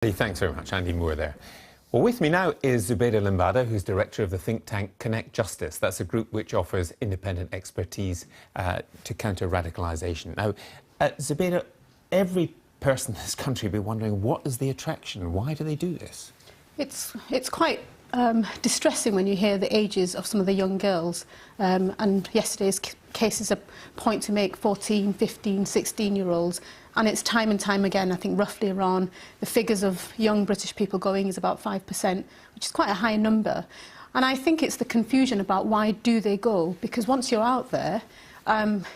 Thanks very much, Andy Moore there. Well, with me now is Zubaida Lambada, who's director of the think tank Connect Justice. That's a group which offers independent expertise to counter radicalisation. Now, Zubaida, every person in this country will be wondering, what is the attraction? Why do they do this? It's quite distressing when you hear the ages of some of the young girls. And yesterday's case is a point to make 14, 15, 16-year-olds. And it's time and time again, I think roughly around the figures of young British people going is about 5%, which is quite a high number. And I think it's the confusion about why do they go? Because once you're out there,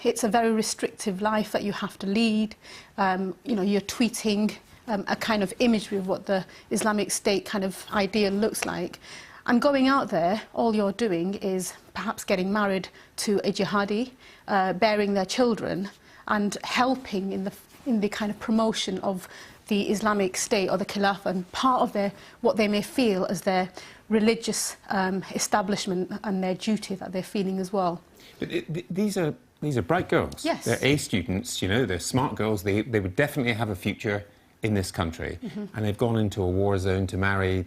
it's a very restrictive life that you have to lead. You know, you're tweeting a kind of imagery of what the Islamic State kind of ideal looks like. And going out there, all you're doing is perhaps getting married to a jihadi, bearing their children, and helping in the kind of promotion of the Islamic State or the Khilafah, and part of what they may feel as their religious establishment and their duty that they're feeling as well. But these are bright girls. Yes. They're A students, you know, they're smart girls. They would definitely have a future in this country. Mm-hmm. And they've gone into a war zone to marry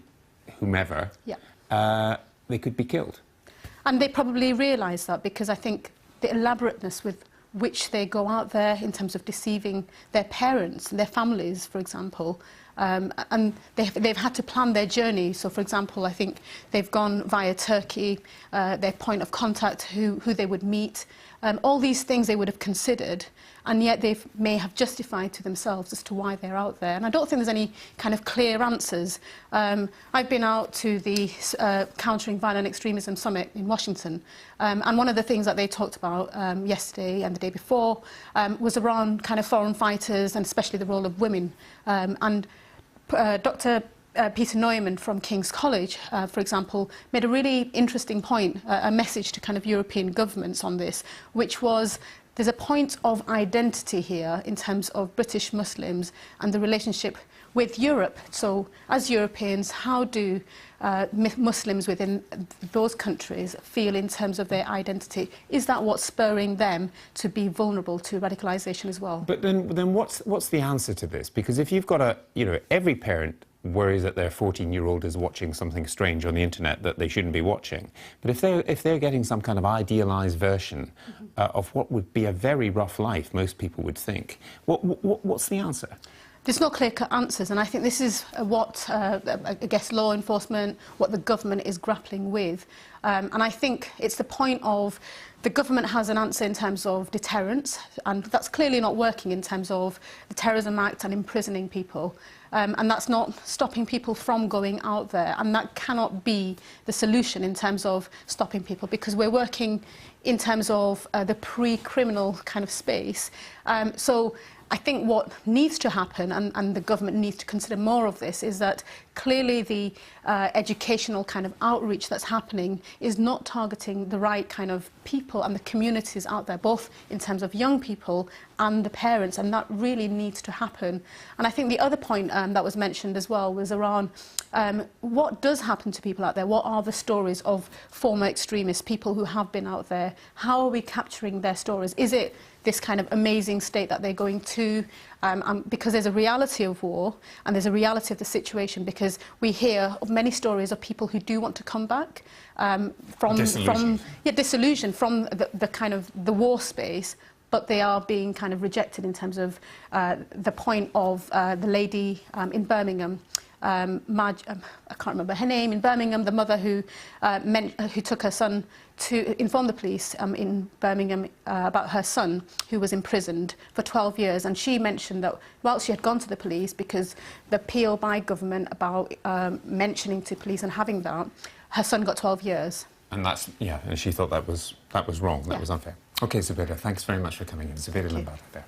whomever. Yeah. They could be killed. And they probably realise that, because I think the elaborateness with which they go out there in terms of deceiving their parents and their families, for example, and they've had to plan their journey. So, for example, I think they've gone via Turkey, their point of contact, who they would meet, all these things they would have considered, and yet they may have justified to themselves as to why they're out there. And I don't think there's any kind of clear answers. I've been out to the Countering Violent Extremism Summit in Washington, and one of the things that they talked about yesterday and the day before was around kind of foreign fighters, and especially the role of women. And Dr. Peter Neumann from King's College, for example, made a really interesting point, a message to kind of European governments on this, which was there's a point of identity here in terms of British Muslims and the relationship with Europe. So, as Europeans, how do Muslims within those countries feel in terms of their identity? Is that what's spurring them to be vulnerable to radicalisation as well? But then what's the answer to this? Because if you've got every parent worries that their 14-year-old is watching something strange on the internet that they shouldn't be watching. But if they're getting some kind of idealised version of what would be a very rough life, most people would think, what's the answer? There's no clear-cut answers, and I think this is what, I guess, law enforcement, what the government is grappling with. And I think it's the point of the government has an answer in terms of deterrence, and that's clearly not working in terms of the Terrorism Act and imprisoning people. And that's not stopping people from going out there, and that cannot be the solution in terms of stopping people, because we're working in terms of the pre-criminal kind of space. So I think what needs to happen, and the government needs to consider more of this, is that clearly the educational kind of outreach that's happening is not targeting the right kind of people and the communities out there, both in terms of young people and the parents, and that really needs to happen. And I think the other point that was mentioned as well was around what does happen to people out there? What are the stories of former extremists, people who have been out there? How are we capturing their stories? Is it this kind of amazing state that they're going to, because there's a reality of war and there's a reality of the situation, because we hear of many stories of people who do want to come back disillusioned from the kind of the war space, but they are being kind of rejected in terms of the point of the lady in Birmingham, I can't remember her name, in Birmingham, the mother who took her son to inform the police in Birmingham about her son, who was imprisoned for 12 years. And she mentioned that while she had gone to the police, because the appeal by government about mentioning to police and having that, her son got 12 years. And that's, yeah, and she thought that was wrong, that was unfair. OK, Zubaida, thanks very much for coming in. Zubaida Lambada there.